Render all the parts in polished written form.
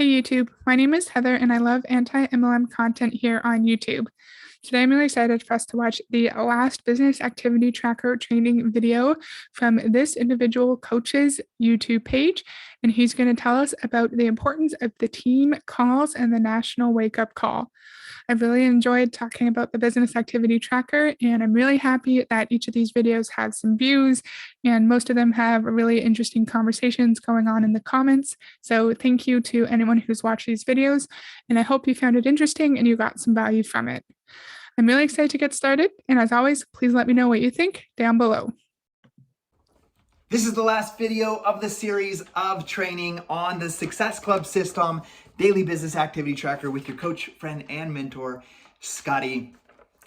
Hey YouTube, my name is Heather and I love anti-MLM content here on YouTube. Today I'm really excited for us to watch the last business activity tracker training video from this individual coach's YouTube page, and he's going to tell us about the importance of the team calls and the national wake-up call. I've really enjoyed talking about the business activity tracker, and I'm really happy that each of these videos has some views, and most of them have really interesting conversations going on in the comments. So thank you to anyone who's watched these videos, and I hope you found it interesting and you got some value from it. I'm really excited to get started, and as always, please let me know what you think down below. This is the last video of the series of training on the Success Club system, daily business activity tracker with your coach, friend, and mentor, Scotty.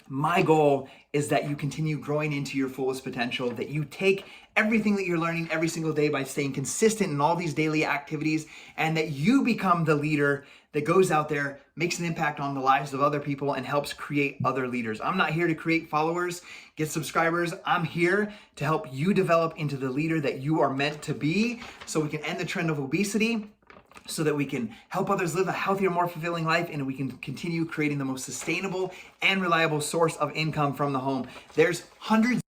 My goal is that you continue growing into your fullest potential, that you take everything that you're learning every single day by staying consistent in all these daily activities, and that you become the leader that goes out there, makes an impact on the lives of other people, and helps create other leaders. I'm not here to create followers, get subscribers. I'm here to help you develop into the leader that you are meant to be, so we can end the trend of obesity, so that we can help others live a healthier, more fulfilling life, and we can continue creating the most sustainable and reliable source of income from the home. There's hundreds.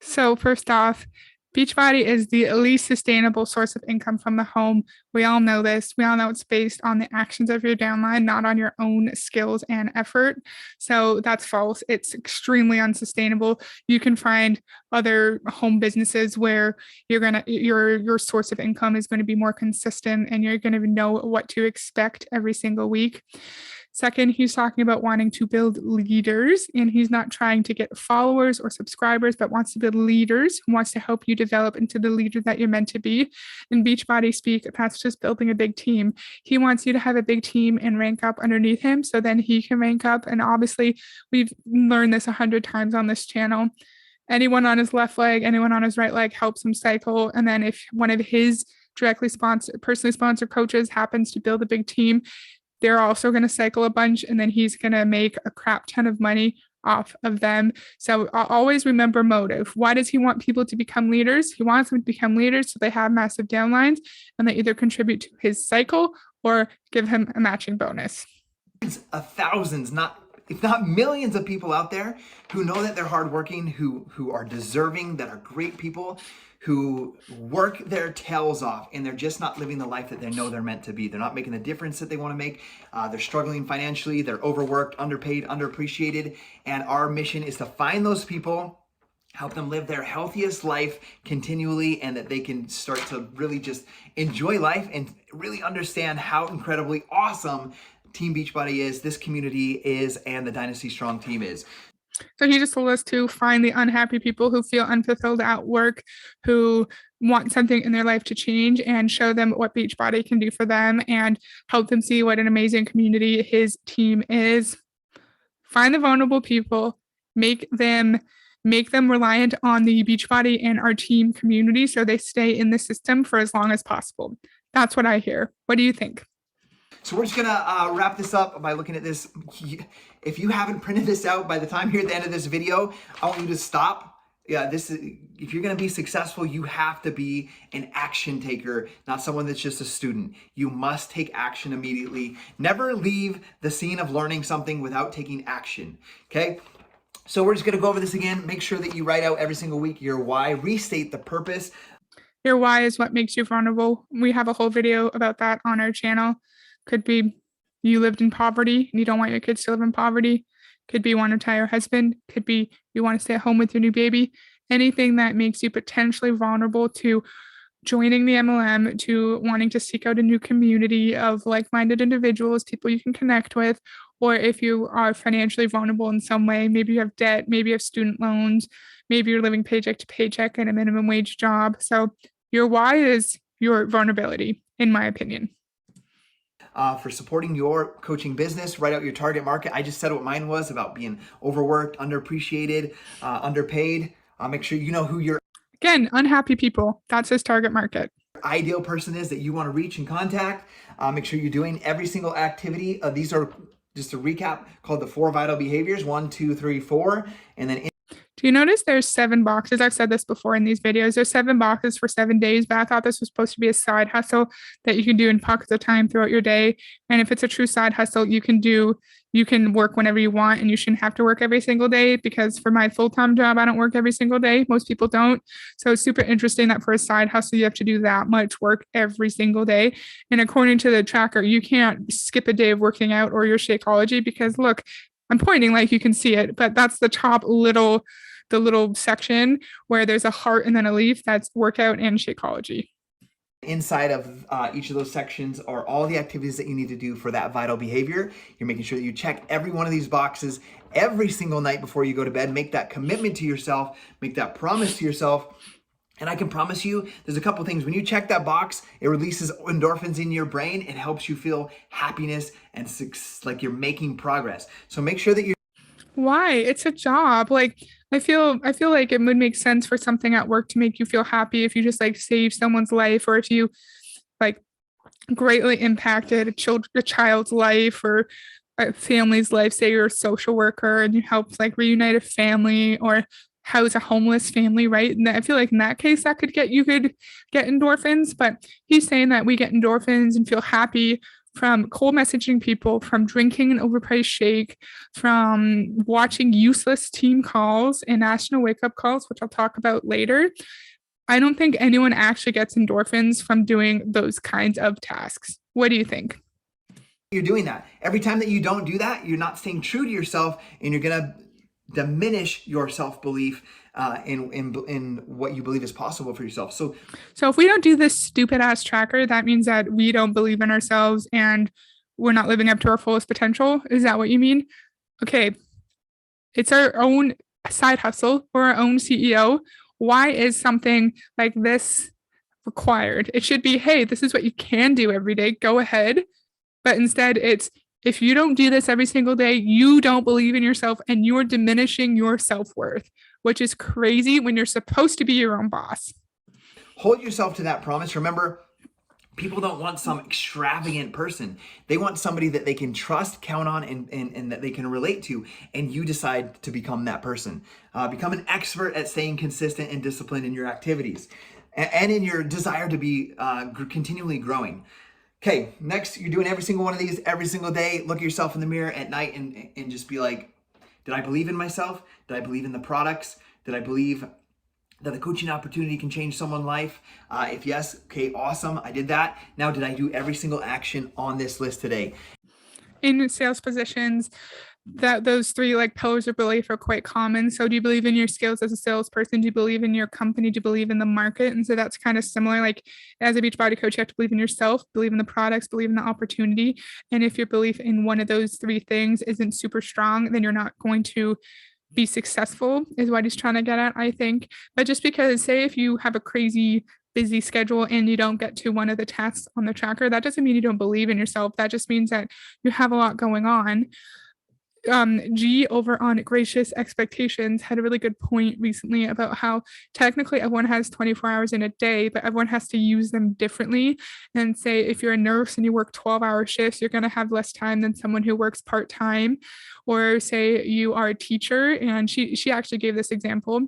So first off, Beachbody is the least sustainable source of income from the home. We all know this. We all know it's based on the actions of your downline, not on your own skills and effort. So that's false. It's extremely unsustainable. You can find other home businesses where your source of income is going to be more consistent and you're going to know what to expect every single week. Second, he's talking about wanting to build leaders, and he's not trying to get followers or subscribers, but wants to build leaders, wants to help you develop into the leader that you're meant to be. In Beachbody speak, that's just building a big team. He wants you to have a big team and rank up underneath him so then he can rank up. And obviously, we've learned this 100 times on this channel. Anyone on his left leg, anyone on his right leg helps him cycle. And then if one of his personally sponsored coaches happens to build a big team, they're also going to cycle a bunch, and then he's going to make a crap ton of money off of them. So always remember motive. Why does he want people to become leaders? He wants them to become leaders so they have massive downlines and they either contribute to his cycle or give him a matching bonus. Thousands, if not millions of people out there who know that they're hardworking, who are deserving, that are great people, who work their tails off, and they're just not living the life that they know they're meant to be. They're not making the difference that they want to make. They're struggling financially. They're overworked, underpaid, underappreciated. And our mission is to find those people, help them live their healthiest life continually, and that they can start to really just enjoy life and really understand how incredibly awesome Team Beachbody is, this community is, and the Dynasty Strong team is. So he just told us to find the unhappy people who feel unfulfilled at work, who want something in their life to change, and show them what Beachbody can do for them and help them see what an amazing community his team is. Find the vulnerable people, make them reliant on the Beachbody and our team community so they stay in the system for as long as possible. That's what I hear. What do you think? So we're just gonna wrap this up by looking at this. If you haven't printed this out by the time you're at the end of this video, I want you to stop. If you're gonna be successful, you have to be an action taker, not someone that's just a student. You must take action immediately. Never leave the scene of learning something without taking action, okay? So we're just gonna go over this again. Make sure that you write out every single week your why, restate the purpose. Your why is what makes you vulnerable. We have a whole video about that on our channel. Could be you lived in poverty and you don't want your kids to live in poverty. Could be you want to retire your husband. Could be you want to stay at home with your new baby. Anything that makes you potentially vulnerable to joining the MLM, to wanting to seek out a new community of like-minded individuals, people you can connect with, or if you are financially vulnerable in some way, maybe you have debt, maybe you have student loans, maybe you're living paycheck to paycheck in a minimum wage job. So your why is your vulnerability, in my opinion. For supporting your coaching business, write out your target market. I just said what mine was about being overworked, underappreciated, underpaid. Make sure you know who your unhappy people. That's his target market. Ideal person is that you want to reach and contact. Make sure you're doing every single activity. These are just a recap called the 4 vital behaviors: 1, 2, 3, 4, and then Do you notice there's 7 boxes? I've said this before in these videos. There's 7 boxes for 7 days, but I thought this was supposed to be a side hustle that you can do in pockets of time throughout your day. And if it's a true side hustle, you can work whenever you want and you shouldn't have to work every single day, because for my full-time job, I don't work every single day. Most people don't. So it's super interesting that for a side hustle, you have to do that much work every single day. And according to the tracker, you can't skip a day of working out or your Shakeology, because look, I'm pointing like you can see it, but that's the little section where there's a heart and then a leaf. That's workout and Shakeology. Inside of each of those sections are all the activities that you need to do for that vital behavior. You're making sure that you check every one of these boxes every single night before you go to bed. Make that commitment to yourself, make that promise to yourself. And I can promise you, there's a couple things. When you check that box, it releases endorphins in your brain. It helps you feel happiness and like you're making progress. So make sure that you're Why? It's a job. Like I feel like it would make sense for something at work to make you feel happy if you just like save someone's life, or if you like greatly impacted a child's life or a family's life. Say you're a social worker and you helped like reunite a family or house a homeless family, right? And I feel like in that case that could get endorphins, but he's saying that we get endorphins and feel happy from cold messaging people, from drinking an overpriced shake, from watching useless team calls and national wake up calls, which I'll talk about later. I don't think anyone actually gets endorphins from doing those kinds of tasks. What do you think? you're doing that. Every time that you don't do that, you're not staying true to yourself, and you're gonna diminish your self-belief in what you believe is possible for yourself. So if we don't do this stupid ass tracker, that means that we don't believe in ourselves and we're not living up to our fullest potential. Is that what you mean? Okay. It's our own side hustle. We're our own CEO. Why is something like this required? It should be, hey, this is what you can do every day. Go ahead. But instead, it's if you don't do this every single day, you don't believe in yourself and you're diminishing your self-worth, which is crazy when you're supposed to be your own boss. Hold yourself to that promise. Remember, people don't want some extravagant person. They want somebody that they can trust, count on, and that they can relate to. And you decide to become that person. Become an expert at staying consistent and disciplined in your activities and in your desire to be continually growing. Okay, next, you're doing every single one of these every single day. Look at yourself in the mirror at night and just be like, did I believe in myself? Did I believe in the products? Did I believe that the coaching opportunity can change someone's life? If yes, okay, awesome, I did that. Now, did I do every single action on this list today? In sales positions, that those three like pillars of belief are quite common. So do you believe in your skills as a salesperson? Do you believe in your company? Do you believe in the market? And so that's kind of similar. Like as a Beachbody coach, you have to believe in yourself, believe in the products, believe in the opportunity. And if your belief in one of those three things isn't super strong, then you're not going to be successful, is what he's trying to get at, I think. But just because, say, if you have a crazy busy schedule and you don't get to one of the tasks on the tracker, that doesn't mean you don't believe in yourself. That just means that you have a lot going on. G over on Gracious Expectations had a really good point recently about how technically everyone has 24 hours in a day, but everyone has to use them differently. And say if you're a nurse and you work 12-hour shifts, you're going to have less time than someone who works part-time. Or say you are a teacher, and she actually gave this example.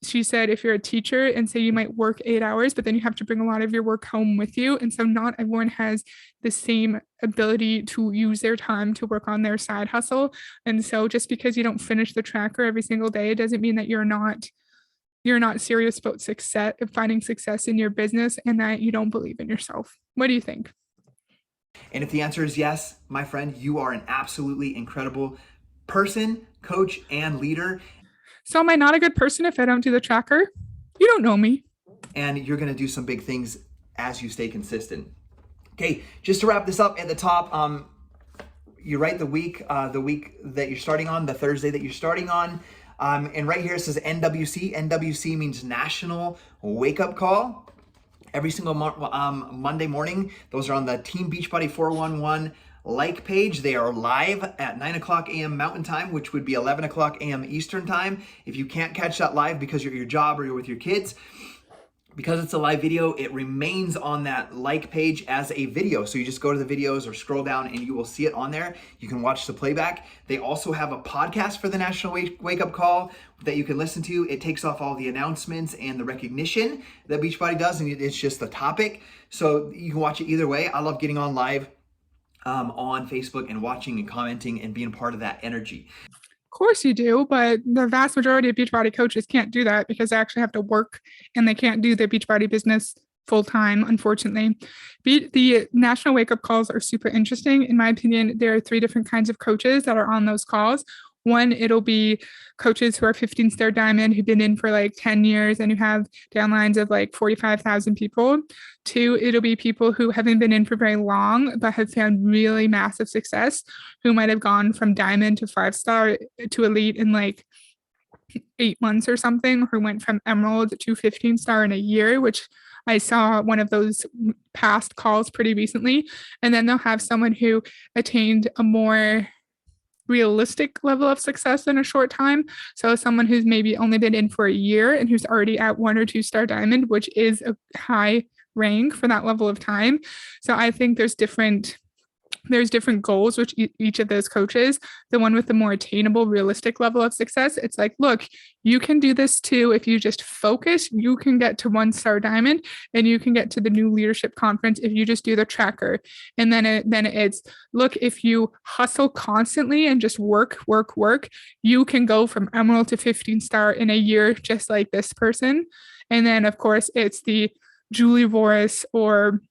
She said if you're a teacher and say you might work 8 hours, but then you have to bring a lot of your work home with you. And so not everyone has the same ability to use their time to work on their side hustle. And so just because you don't finish the tracker every single day doesn't mean that you're not serious about success, finding success in your business, and that you don't believe in yourself. What do you think? And if the answer is yes, my friend, you are an absolutely incredible person, coach, and leader. So am I not a good person if I don't do the tracker? You don't know me. And you're going to do some big things as you stay consistent. Okay, just to wrap this up at the top, you write the week that you're starting on, the Thursday that you're starting on. And right here it says NWC. NWC means National Wake Up Call. Every single Monday morning, those are on the Team Beachbody 411 like page. They are live at 9 o'clock a.m. Mountain Time, which would be 11 o'clock a.m. Eastern Time. If you can't catch that live because you're at your job or you're with your kids, Because it's a live video, it remains on that like page as a video. So you just go to the videos or scroll down and you will see it on there. You can watch the playback. They also have a podcast for the National Wake Up Call that you can listen to. It takes off all the announcements and the recognition that Beachbody does, and it's just the topic. So you can watch it either way. I love getting on live on Facebook and watching and commenting and being part of that energy. Of course you do, but the vast majority of Beachbody coaches can't do that because they actually have to work and they can't do their Beachbody business full time, unfortunately. The national wake up calls are super interesting. In my opinion, there are 3 different kinds of coaches that are on those calls. One, it'll be coaches who are 15-star diamond, who've been in for like 10 years and who have downlines of like 45,000 people. 2, it'll be people who haven't been in for very long, but have found really massive success, who might have gone from diamond to 5-star to elite in like 8 months or something, who went from emerald to 15-star in a year, which I saw one of those past calls pretty recently. And then they'll have someone who attained a more realistic level of success in a short time. So someone who's maybe only been in for a year and who's already at 1 or 2-star diamond, which is a high rank for that level of time. So I think there's different goals which each of those coaches. The one with the more attainable, realistic level of success, it's like, look, you can do this too. If you just focus, you can get to 1-star diamond and you can get to the new leadership conference if you just do the tracker. And then it's, look, if you hustle constantly and just work, you can go from emerald to 15-star in a year, just like this person. And then of course it's the Julie Voris or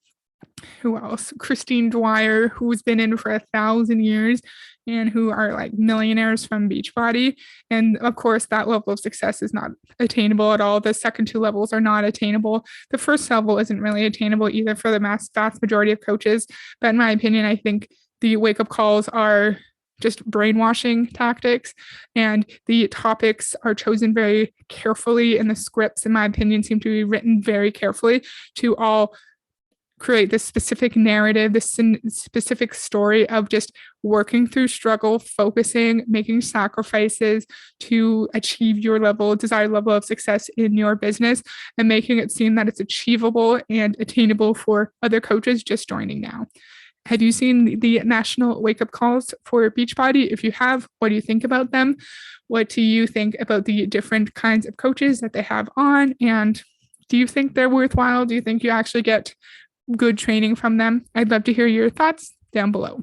who else? Christine Dwyer, who's been in for 1,000 years and who are like millionaires from Beachbody. And of course, that level of success is not attainable at all. The second 2 levels are not attainable. The first level isn't really attainable either for the vast majority of coaches. But in my opinion, I think the wake up calls are just brainwashing tactics, and the topics are chosen very carefully, and the scripts, in my opinion, seem to be written very carefully to all create this specific narrative, this specific story of just working through struggle, focusing, making sacrifices to achieve your desired level of success in your business, and making it seem that it's achievable and attainable for other coaches just joining now. Have you seen the national wake up calls for Beachbody? If you have, what do you think about them? What do you think about the different kinds of coaches that they have on? And do you think they're worthwhile? Do you think you actually get good training from them? I'd love to hear your thoughts down below.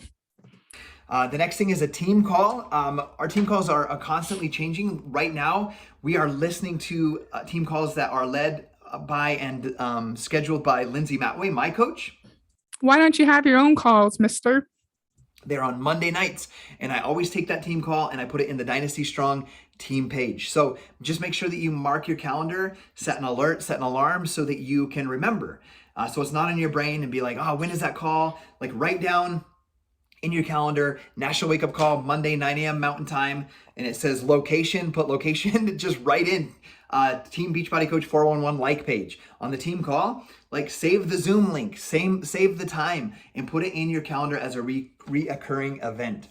The next thing is a team call. Our team calls are constantly changing. Right now, we are listening to team calls that are led by and scheduled by Lindsay Matway, my coach. Why don't you have your own calls, mister? They're on Monday nights, and I always take that team call and I put it in the Dynasty Strong team page. So just make sure that you mark your calendar, set an alert, set an alarm so that you can remember. So it's not in your brain and be like, oh, when is that call? Like write down in your calendar, National Wake Up Call, Monday, 9 a.m. Mountain Time. And it says location, put location, just write in Team Beachbody Coach 411 like page. On the team call, like save the Zoom link, save the time and put it in your calendar as a reoccurring event.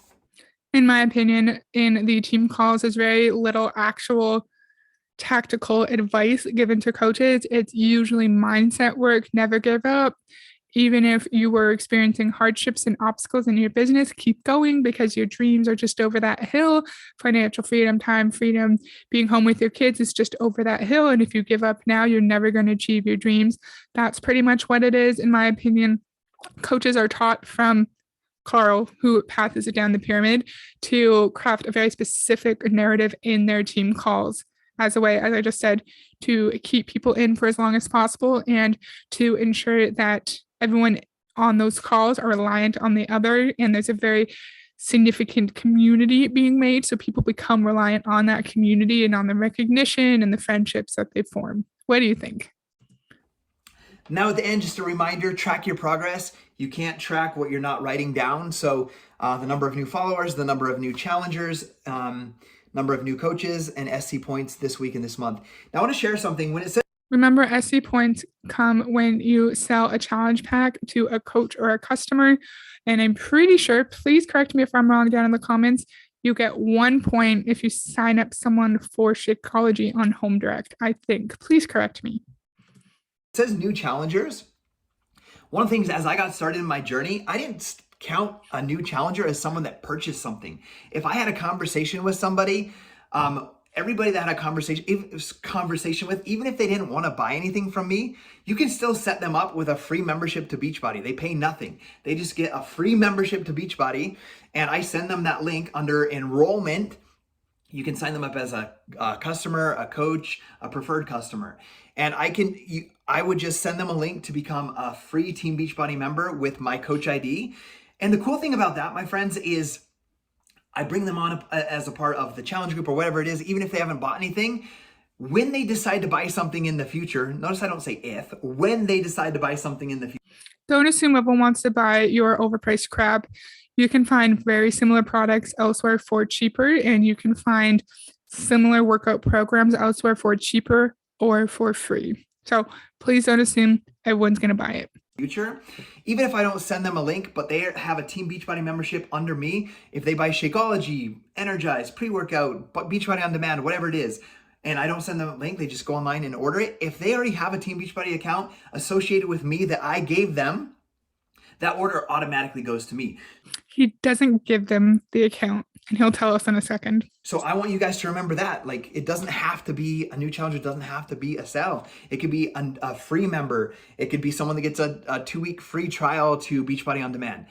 In my opinion, in the team calls, there's very little actual tactical advice given to coaches. It's usually mindset work, never give up. Even if you were experiencing hardships and obstacles in your business, keep going because your dreams are just over that hill. Financial freedom, time freedom, being home with your kids is just over that hill. And if you give up now, you're never going to achieve your dreams. That's pretty much what it is, in my opinion. Coaches are taught from Carl, who passes it down the pyramid, to craft a very specific narrative in their team calls as a way, as I just said, to keep people in for as long as possible and to ensure that everyone on those calls are reliant on the other. And there's a very significant community being made. So people become reliant on that community and on the recognition and the friendships that they form. What do you think? Now at the end, just a reminder, track your progress. You can't track what you're not writing down. So the number of new followers, the number of new challengers, number of new coaches, and SC points this week and this month. Now I want to share something. When it says, remember, SC points come when you sell a challenge pack to a coach or a customer. And I'm pretty sure, please correct me if I'm wrong down in the comments, you get 1 point if you sign up someone for Shakeology on Home Direct, I think. Please correct me. says new challengers. One of the things as I got started in my journey, I didn't count a new challenger as someone that purchased something. If I had a conversation with somebody, everybody that had a conversation with, even if they didn't want to buy anything from me, you can still set them up with a free membership to Beachbody. They pay nothing. They just get a free membership to Beachbody, and I send them that link under enrollment. You can sign them up as a customer, a coach, a preferred customer. And I would just send them a link to become a free Team Beachbody member with my coach ID. And the cool thing about that, my friends, is I bring them on as a part of the challenge group or whatever it is, even if they haven't bought anything. When they decide to buy something in the future, notice I don't say if, when they decide to buy something in the future. Don't assume everyone wants to buy your overpriced crap. You can find very similar products elsewhere for cheaper, and you can find similar workout programs elsewhere for cheaper or for free. So please don't assume everyone's going to buy it. Future, even if I don't send them a link, but they have a Team Beachbody membership under me, if they buy Shakeology, Energize, pre-workout, Beachbody on Demand, whatever it is, and I don't send them a link, they just go online and order it. If they already have a Team Beachbody account associated with me that I gave them, that order automatically goes to me. He doesn't give them the account, and he'll tell us in a second. So I want you guys to remember that. Like, it doesn't have to be a new challenger. It doesn't have to be a sell. It could be a free member. It could be someone that gets a 2-week free trial to Beachbody on Demand.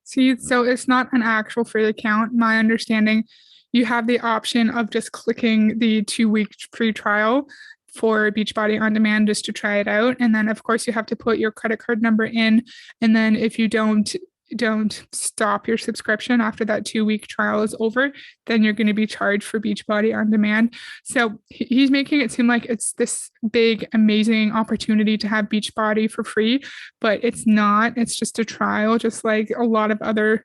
See, so it's not an actual free account. My understanding, you have the option of just clicking the 2-week free trial for Beachbody on Demand just to try it out. And then of course you have to put your credit card number in. And then if you don't stop your subscription after that 2-week trial is over, then you're going to be charged for Beachbody on Demand. So he's making it seem like it's this big, amazing opportunity to have Beachbody for free, but it's not. It's just a trial, just like a lot of other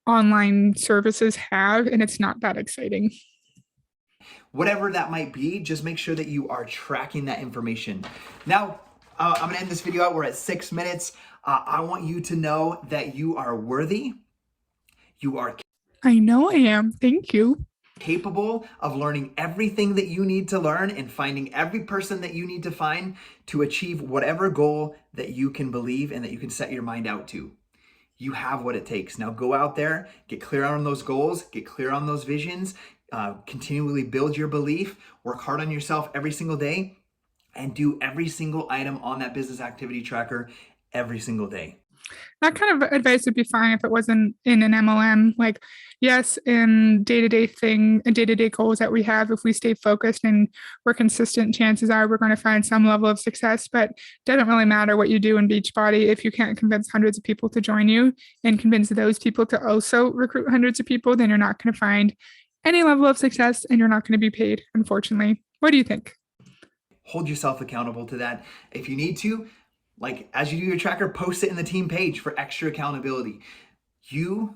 online services have, and it's not that exciting. Whatever that might be, just make sure that you are tracking that information. Now, I'm going to end this video out. We're at 6 minutes. I want you to know that you are worthy. You are I know I am. Thank you. Capable of learning everything that you need to learn and finding every person that you need to find to achieve whatever goal that you can believe and that you can set your mind out to. You have what it takes. Now go out there, get clear on those goals, get clear on those visions, continually build your belief, work hard on yourself every single day, and do every single item on that business activity tracker every single day. That kind of advice would be fine if it wasn't in an MLM. Like, yes, in day-to-day goals that we have, if we stay focused and we're consistent, chances are we're going to find some level of success. But it doesn't really matter what you do in Beachbody if you can't convince hundreds of people to join you and convince those people to also recruit hundreds of people, then you're not going to find any level of success and you're not going to be paid, unfortunately. What do you think? Hold yourself accountable to that. If you need to, like as you do your tracker, post it in the team page for extra accountability. You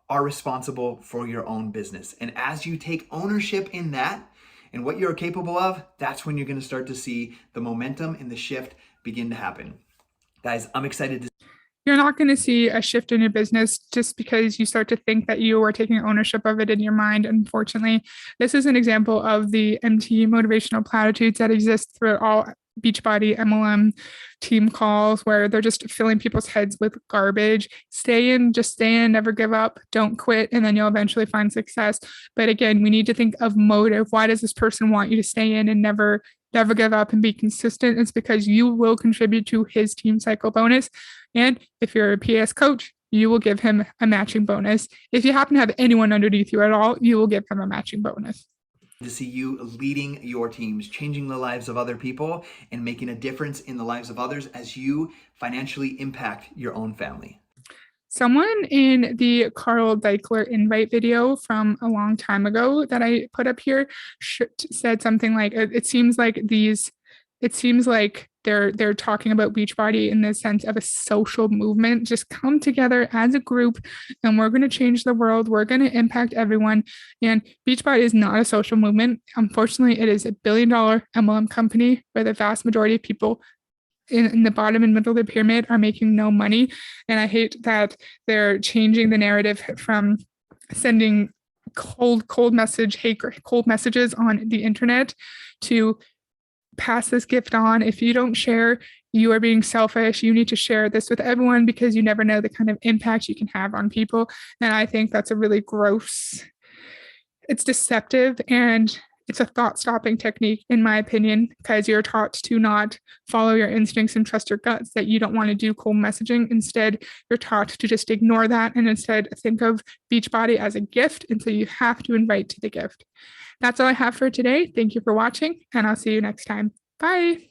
are responsible for your own business. And as you take ownership in that and what you're capable of, that's when you're going to start to see the momentum and the shift begin to happen. Guys, I'm excited to You're not going to see a shift in your business just because you start to think that you are taking ownership of it in your mind. Unfortunately, this is an example of the empty motivational platitudes that exist throughout all Beachbody MLM team calls where they're just filling people's heads with garbage. Just stay in, never give up, don't quit, and then you'll eventually find success. But again, we need to think of motive. Why does this person want you to stay in and never give up and be consistent? It's because you will contribute to his team cycle bonus. And if you're a PS coach, you will give him a matching bonus. If you happen to have anyone underneath you at all, you will give him a matching bonus. To see you leading your teams, changing the lives of other people, and making a difference in the lives of others as you financially impact your own family. Someone in the Carl Deichler invite video from a long time ago that I put up here said something like, it seems like they're talking about Beachbody in the sense of a social movement. Just come together as a group and we're going to change the world. We're going to impact everyone. And Beachbody is not a social movement. Unfortunately, it is a $1 billion MLM company where the vast majority of people in the bottom and middle of the pyramid are making no money. And I hate that they're changing the narrative from sending cold messages on the internet to pass this gift on. If you don't share, you are being selfish. You need to share this with everyone because you never know the kind of impact you can have on people. And I think that's a really gross, it's deceptive, and it's a thought stopping technique, in my opinion, because you're taught to not follow your instincts and trust your guts, that you don't want to do cold messaging. Instead, you're taught to just ignore that and instead think of Beachbody as a gift. And so you have to invite to the gift. That's all I have for today. Thank you for watching, and I'll see you next time. Bye.